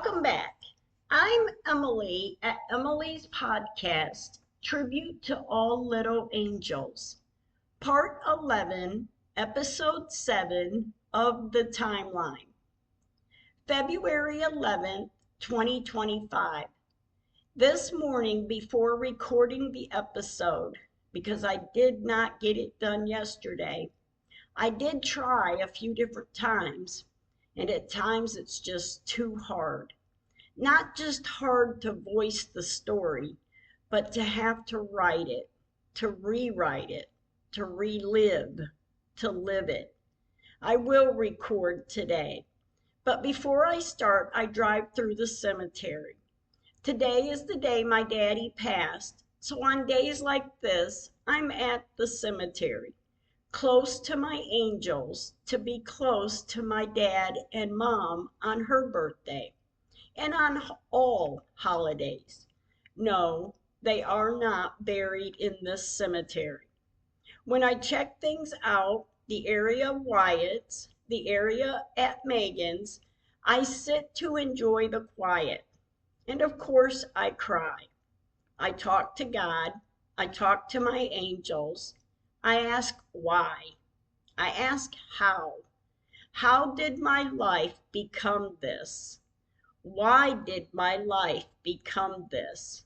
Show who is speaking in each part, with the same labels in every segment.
Speaker 1: Welcome back. I'm Emily at Emily's podcast, Tribute to All Little Angels, Part 11, Episode 7 of the Timeline, February 11th, 2025. This morning, before recording the episode, because I did not get it done yesterday, I did try a few different times, and at times it's just too hard. Not just hard to voice the story, but to have to write it, to rewrite it, to relive, to live it. I will record today, but before I start, I drive through the cemetery. Today is the day my daddy passed, so on days like this, I'm at the cemetery, close to my angels, to be close to my dad and mom on her birthday. And on all holidays. No, they are not buried in this cemetery. When I check things out, the area of Wyatt's, the area at Megan's, I sit to enjoy the quiet. And of course, I cry. I talk to God. I talk to my angels. I ask why. I ask how. How did my life become this? Why did my life become this?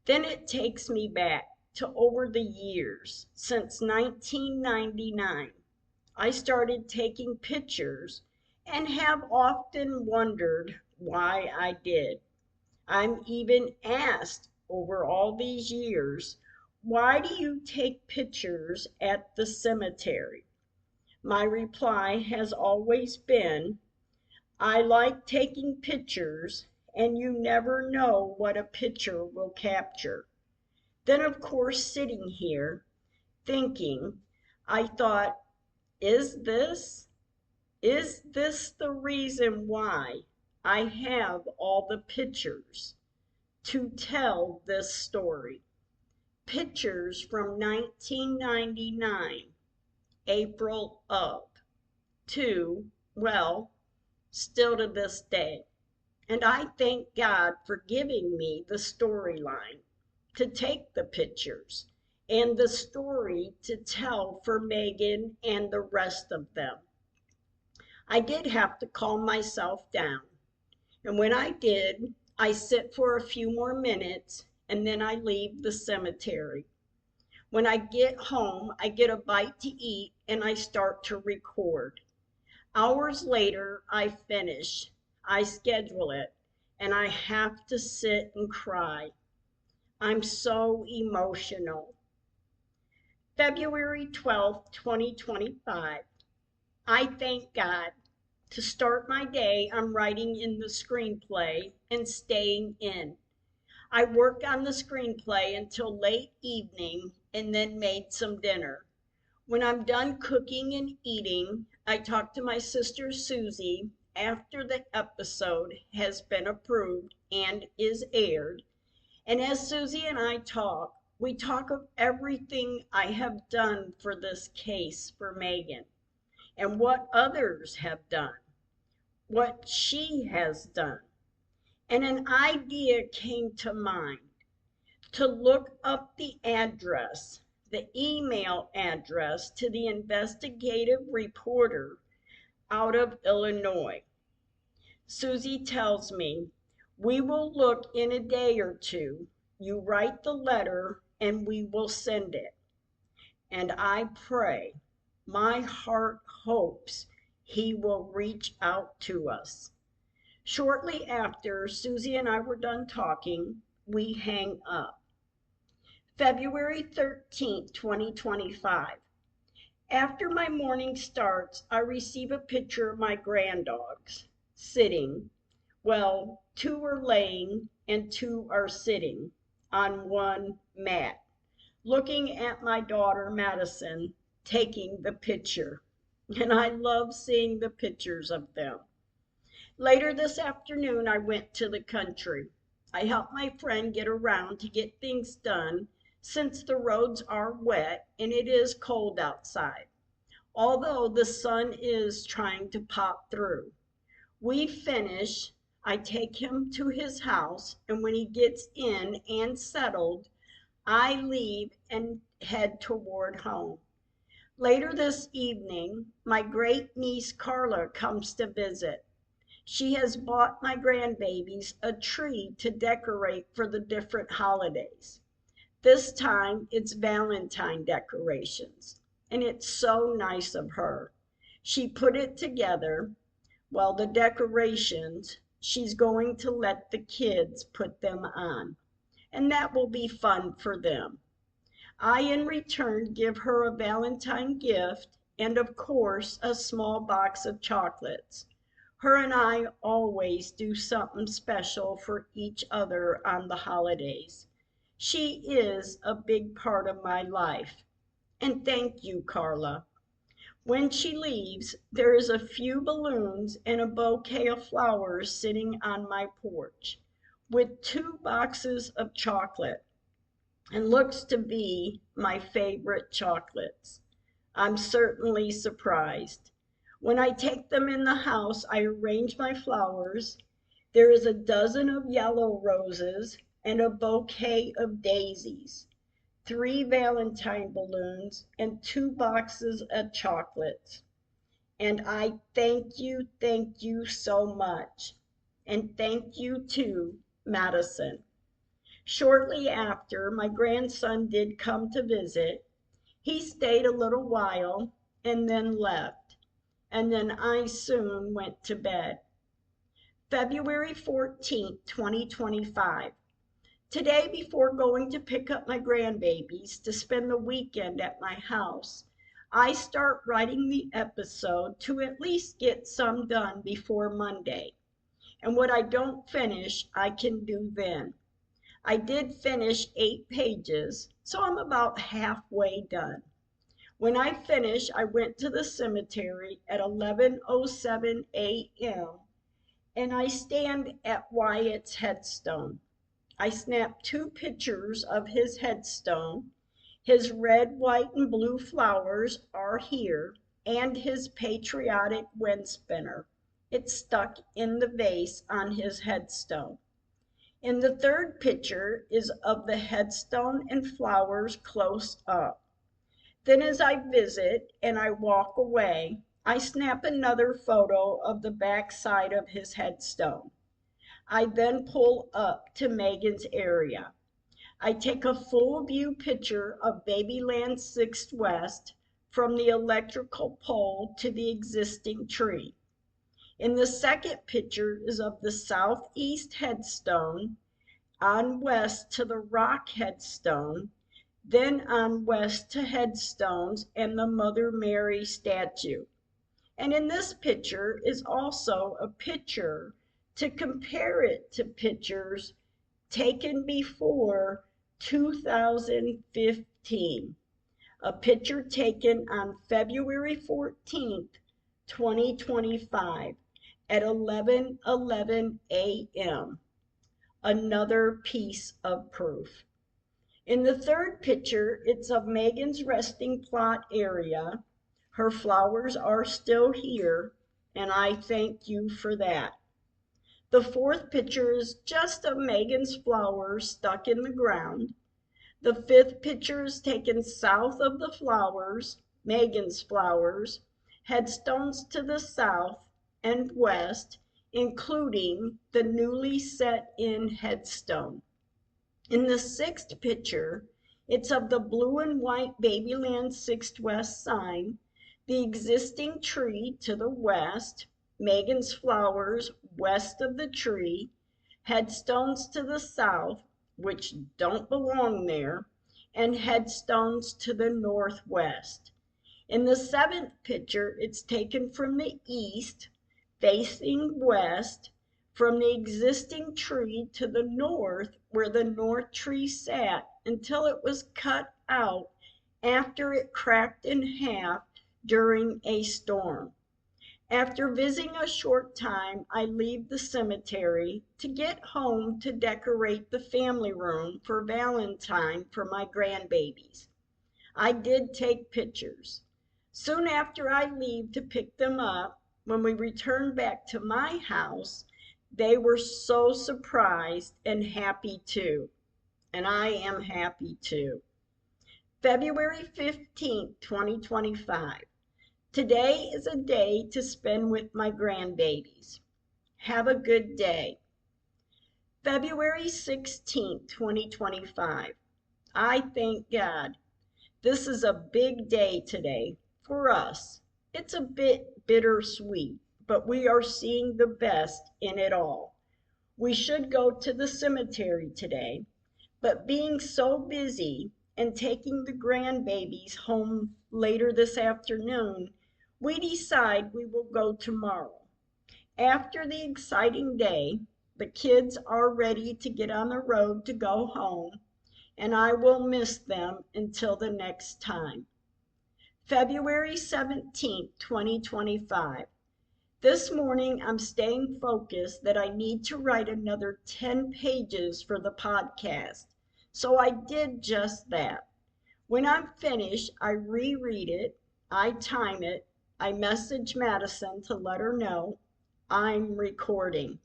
Speaker 1: Then it takes me back to over the years since 1999. I started taking pictures and have often wondered why I did. I'm even asked over all these years, why do you take pictures at the cemetery? My reply has always been, I like taking pictures, and you never know what a picture will capture. Then, of course, sitting here, thinking, I thought, is this the reason why I have all the pictures to tell this story? Pictures from 1999, April of, to, well, still to this day. And I thank God for giving me the storyline to take the pictures and the story to tell for Megan and the rest of them. I did have to calm myself down. And when I did, I sit for a few more minutes and then I leave the cemetery. When I get home, I get a bite to eat and I start to record. Hours later, I finish. I schedule it, and I have to sit and cry. I'm so emotional. February 12th, 2025. I thank God. To start my day, I'm writing in the screenplay and staying in. I worked on the screenplay until late evening and then made some dinner. When I'm done cooking and eating, I talk to my sister Susie after the episode has been approved and is aired. And as Susie and I talk, we talk of everything I have done for this case for Megan and what others have done, what she has done. And an idea came to mind to look up the address, the email address to the investigative reporter out of Illinois. Susie tells me, we will look in a day or two. You write the letter and we will send it. And I pray, my heart hopes he will reach out to us. Shortly after Susie and I were done talking, we hang up. February 13th, 2025. After my morning starts, I receive a picture of my granddogs sitting. Well, 2 are laying and 2 are sitting on one mat, looking at my daughter Madison taking the picture. And I love seeing the pictures of them. Later this afternoon, I went to the country. I helped my friend get around to get things done since the roads are wet and it is cold outside, although the sun is trying to pop through. We finish, I take him to his house, and when he gets in and settled, I leave and head toward home. Later this evening, my great niece Carla comes to visit. She has bought my grandbabies a tree to decorate for the different holidays. This time it's Valentine decorations, and it's so nice of her. She put it together. Well, the decorations, she's going to let the kids put them on, and that will be fun for them. I, in return, give her a Valentine gift and, of course, a small box of chocolates. Her and I always do something special for each other on the holidays. She is a big part of my life. And thank you, Carla. When she leaves, there is a few balloons and a bouquet of flowers sitting on my porch, with 2 boxes of chocolate, and looks to be my favorite chocolates. I'm certainly surprised. When I take them in the house, I arrange my flowers. There is a dozen of yellow roses and a bouquet of daisies, 3 Valentine balloons, and 2 boxes of chocolates. And I thank you so much. And thank you too, Madison. Shortly after, my grandson did come to visit. He stayed a little while and then left, and then I soon went to bed. February 14th, 2025. Today, before going to pick up my grandbabies to spend the weekend at my house, I start writing the episode to at least get some done before Monday. And what I don't finish, I can do then. I did finish 8 pages, so I'm about halfway done. When I finished, I went to the cemetery at 11:07 a.m. and I stand at Wyatt's headstone. I snapped 2 pictures of his headstone. His red, white, and blue flowers are here, and his patriotic wind spinner. It's stuck in the vase on his headstone. In the third picture is of the headstone and flowers close up. Then as I visit and I walk away, I snap another photo of the back side of his headstone. I then pull up to Megan's area. I take a full view picture of Babyland 6th West from the electrical pole to the existing tree. In the second picture is of the southeast headstone, on west to the rock headstone, then on west to headstones and the Mother Mary statue. And in this picture is also a picture to compare it to pictures taken before 2015. A picture taken on February 14th, 2025 at 11:11 a.m. Another piece of proof. In the third picture, it's of Megan's resting plot area. Her flowers are still here, and I thank you for that. The fourth picture is just of Megan's flowers stuck in the ground. The fifth picture is taken south of the flowers, Megan's flowers, headstones to the south and west, including the newly set in headstone. In the sixth picture, it's of the blue and white Babyland 6th West sign, the existing tree to the west, Megan's flowers west of the tree, headstones to the south, which don't belong there, and headstones to the northwest. In the seventh picture, it's taken from the east, facing west, from the existing tree to the north, where the north tree sat until it was cut out after it cracked in half during a storm. After visiting a short time, I leave the cemetery to get home to decorate the family room for Valentine for my grandbabies. I did take pictures. Soon after I leave to pick them up, when we return back to my house, They were so surprised and happy too, and I am happy too. February 15th, 2025. Today is a day to spend with my grandbabies. Have a good day. February 16th, 2025. I thank God. This is a big day today for us. It's a bit bittersweet, but we are seeing the best in it all. We should go to the cemetery today, but being so busy and taking the grandbabies home later this afternoon, we decide we will go tomorrow. After the exciting day, the kids are ready to get on the road to go home, and I will miss them until the next time. February 17th, 2025. This morning I'm staying focused that I need to write another 10 pages for the podcast. So I did just that. When I'm finished, I reread it, I time it, I message Madison to let her know I'm recording.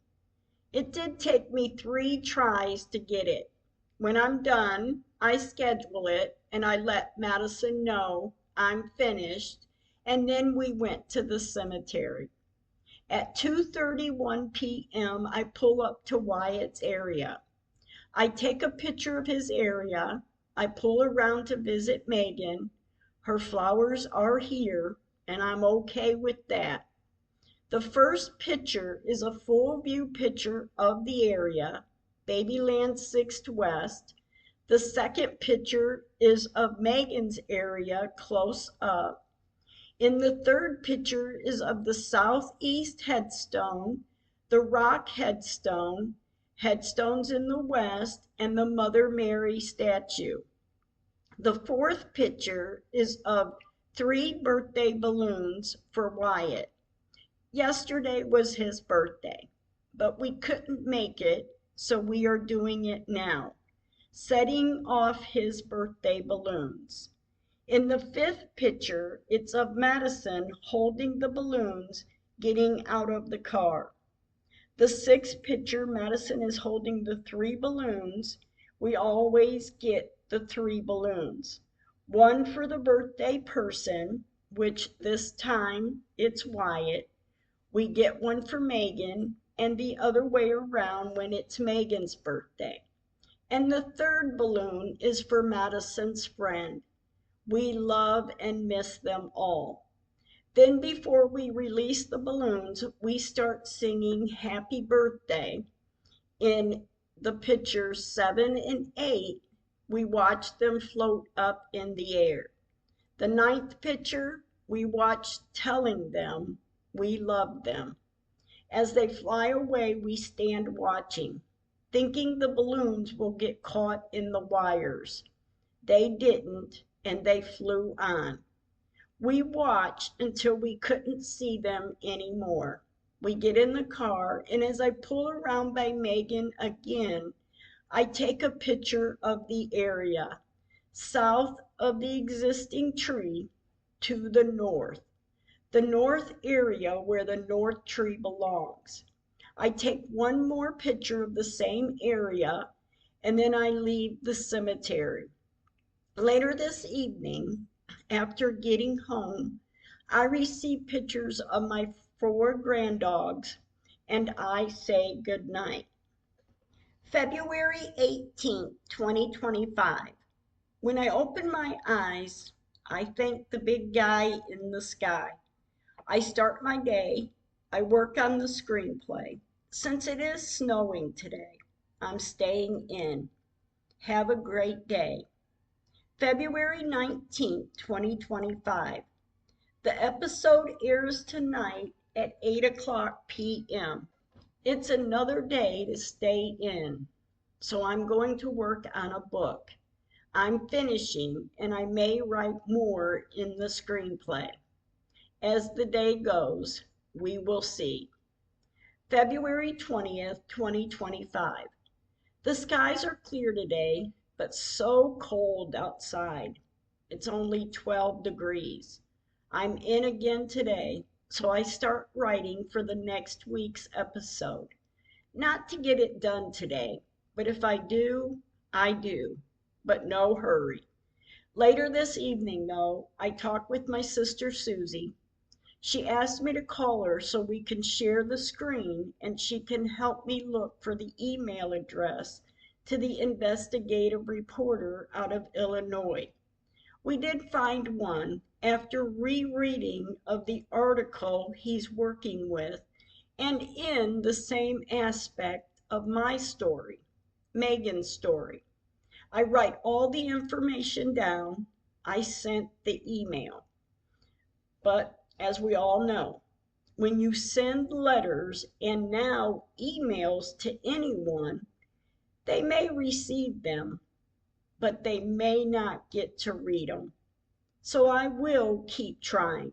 Speaker 1: It did take me 3 tries to get it. When I'm done, I schedule it and I let Madison know I'm finished, and then we went to the cemetery. At 2:31 p.m., I pull up to Wyatt's area. I take a picture of his area. I pull around to visit Megan. Her flowers are here, and I'm okay with that. The first picture is a full view picture of the area, Babyland 6th West. The second picture is of Megan's area close up. In the third picture is of the southeast headstone, the rock headstone, headstones in the west, and the Mother Mary statue. The fourth picture is of 3 birthday balloons for Wyatt. Yesterday was his birthday, but we couldn't make it, so we are doing it now, setting off his birthday balloons. In the fifth picture, it's of Madison holding the balloons getting out of the car. The sixth picture, Madison is holding the 3 balloons. We always get the 3 balloons. One for the birthday person, which this time it's Wyatt. We get one for Megan, and the other way around when it's Megan's birthday. And the third balloon is for Madison's friend. We love and miss them all. Then before we release the balloons, we start singing Happy Birthday. In the pictures 7 and 8, we watch them float up in the air. The 9th picture, we watch telling them we love them. As they fly away, we stand watching, thinking the balloons will get caught in the wires. They didn't, and they flew on. We watched until we couldn't see them anymore. We get in the car, and as I pull around by Megan again, I take a picture of the area, south of the existing tree to the north area where the north tree belongs. I take one more picture of the same area, and then I leave the cemetery. Later this evening, after getting home, I receive pictures of my 4 granddogs, and I say goodnight. February 18th, 2025. When I open my eyes, I thank the big guy in the sky. I start my day. I work on the screenplay. Since it is snowing today, I'm staying in. Have a great day. February 19th, 2025. The episode airs tonight at 8 o'clock p.m. It's another day to stay in, so I'm going to work on a book. I'm finishing, and I may write more in the screenplay. As the day goes, we will see. February 20th, 2025. The skies are clear today, but so cold outside. It's only 12 degrees. I'm in again today, so I start writing for the next week's episode. Not to get it done today, but if I do, I do, but no hurry. Later this evening, though, I talked with my sister Susie. She asked me to call her so we can share the screen and she can help me look for the email address to the investigative reporter out of Illinois. We did find one after rereading of the article he's working with and in the same aspect of my story, Megan's story. I write all the information down. I sent the email. But as we all know, when you send letters and now emails to anyone, they may receive them, but they may not get to read them. So I will keep trying.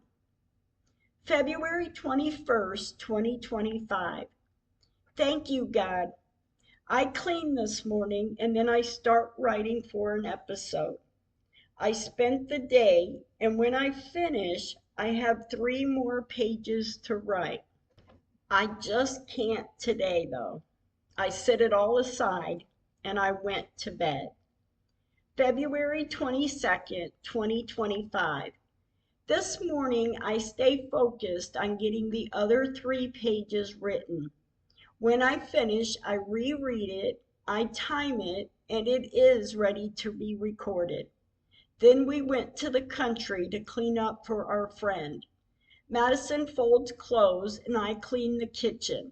Speaker 1: February 21st, 2025. Thank you, God. I clean this morning and then I start writing for an episode. I spent the day, and when I finish, I have 3 more pages to write. I just can't today, though. I set it all aside and I went to bed. February 22nd, 2025. This morning, I stay focused on getting the other 3 pages written. When I finish, I reread it, I time it, and it is ready to be recorded. Then we went to the country to clean up for our friend. Madison folds clothes and I clean the kitchen.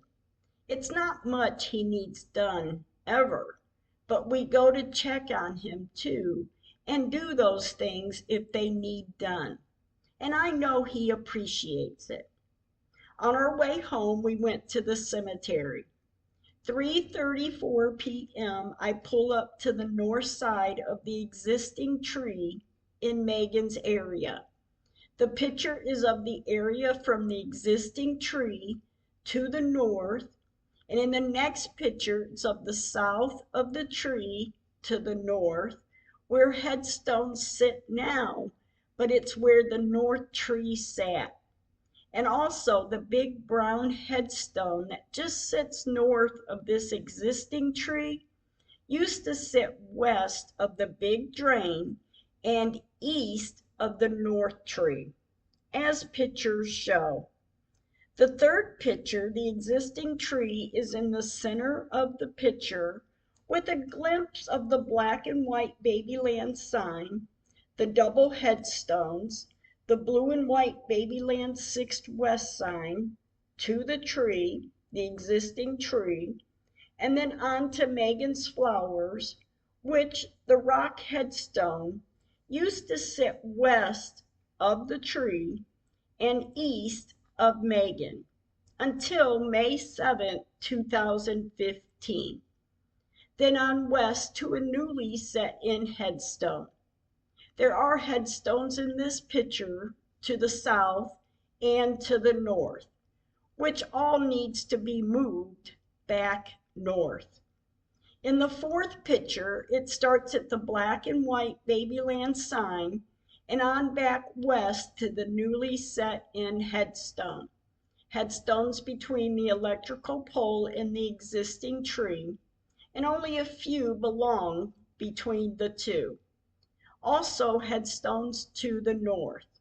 Speaker 1: It's not much he needs done, ever, but we go to check on him too and do those things if they need done. And I know he appreciates it. On our way home, we went to the cemetery. 3:34 p.m. I pull up to the north side of the existing tree in Megan's area. The picture is of the area from the existing tree to the north, and in the next picture it's of the south of the tree to the north, where headstones sit now, but it's where the north tree sat. And also the big brown headstone that just sits north of this existing tree used to sit west of the big drain and east of the north tree, as pictures show. The third picture, the existing tree, is in the center of the picture with a glimpse of the black and white Babyland sign, the double headstones, the blue and white Babyland 6th West sign, to the tree, the existing tree, and then on to Megan's flowers, which the rock headstone used to sit west of the tree and east of Megan until May 7, 2015. Then on west to a newly set in headstone. There are headstones in this picture to the south and to the north, which all needs to be moved back north. In the fourth picture, it starts at the black and white Babyland sign and on back west to the newly set in headstone. Headstones between the electrical pole and the existing tree, and only a few belong between the two. Also headstones to the north.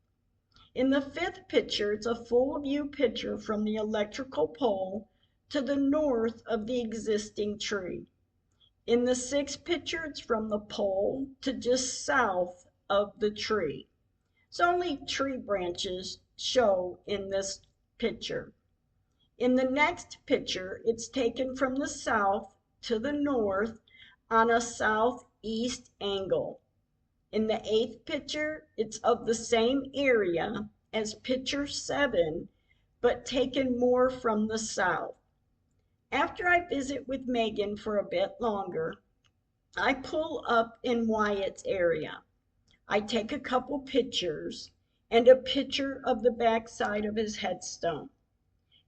Speaker 1: In the fifth picture, it's a full view picture from the electrical pole to the north of the existing tree. In the sixth picture, it's from the pole to just south of the tree. So only tree branches show in this picture. In the next picture, it's taken from the south to the north on a southeast angle. In the eighth picture, it's of the same area as picture 7, but taken more from the south. After I visit with Megan for a bit longer, I pull up in Wyatt's area. I take a couple pictures and a picture of the backside of his headstone.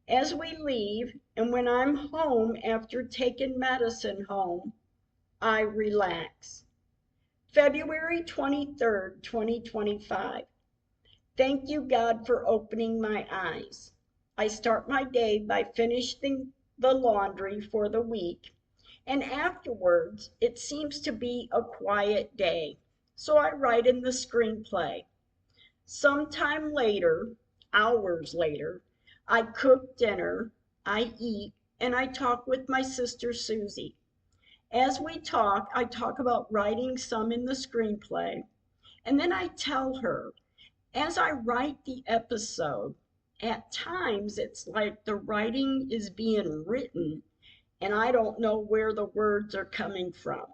Speaker 1: As we leave, and when I'm home after taking Madison home, I relax. February 23rd, 2025. Thank you, God, for opening my eyes. I start my day by finishing the laundry for the week, and afterwards it seems to be a quiet day, so I write in the screenplay. Sometime later, hours later, I cook dinner, I eat, and I talk with my sister Susie. As we talk, I talk about writing some in the screenplay, and then I tell her, as I write the episode, at times it's like the writing is being written and I don't know where the words are coming from.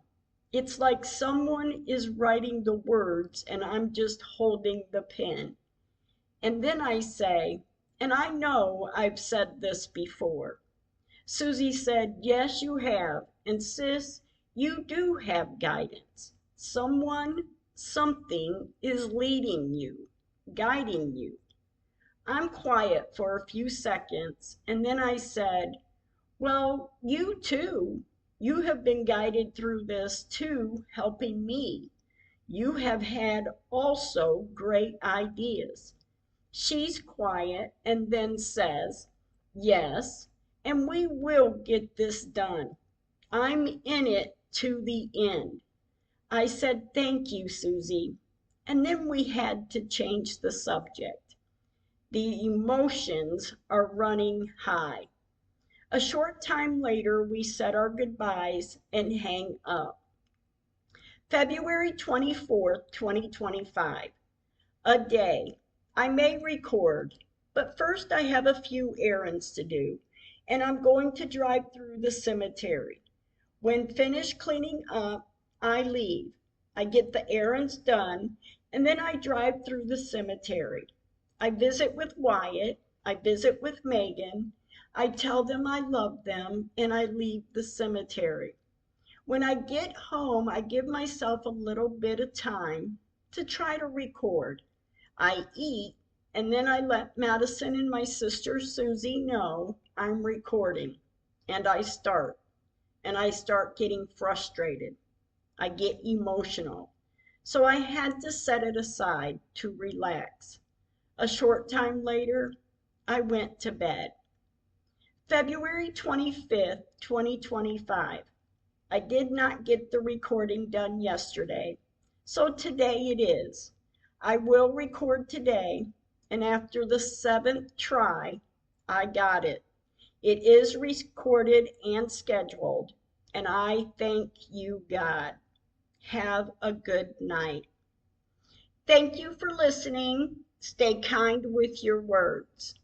Speaker 1: It's like someone is writing the words and I'm just holding the pen. And then I say, and I know I've said this before. Susie said, yes, you have. And sis, you do have guidance. Someone, something is leading you, guiding you. I'm quiet for a few seconds, and then I said, well, you too. You have been guided through this too, helping me. You have had also great ideas. She's quiet and then says, yes, and we will get this done. I'm in it to the end. I said, thank you, Susie. And then we had to change the subject. The emotions are running high. A short time later, we said our goodbyes and hang up. February 24th, 2025. A day. I may record, but first I have a few errands to do, and I'm going to drive through the cemetery. When finished cleaning up, I leave. I get the errands done, and then I drive through the cemetery. I visit with Wyatt, I visit with Megan, I tell them I love them, and I leave the cemetery. When I get home, I give myself a little bit of time to try to record. I eat, and then I let Madison and my sister Susie know I'm recording. And I start getting frustrated. I get emotional. So I had to set it aside to relax. A short time later, I went to bed. February 25th, 2025. I did not get the recording done yesterday, so today it is. I will record today, and after the 7th try, I got it. It is recorded and scheduled, and I thank you, God. Have a good night. Thank you for listening. Stay kind with your words.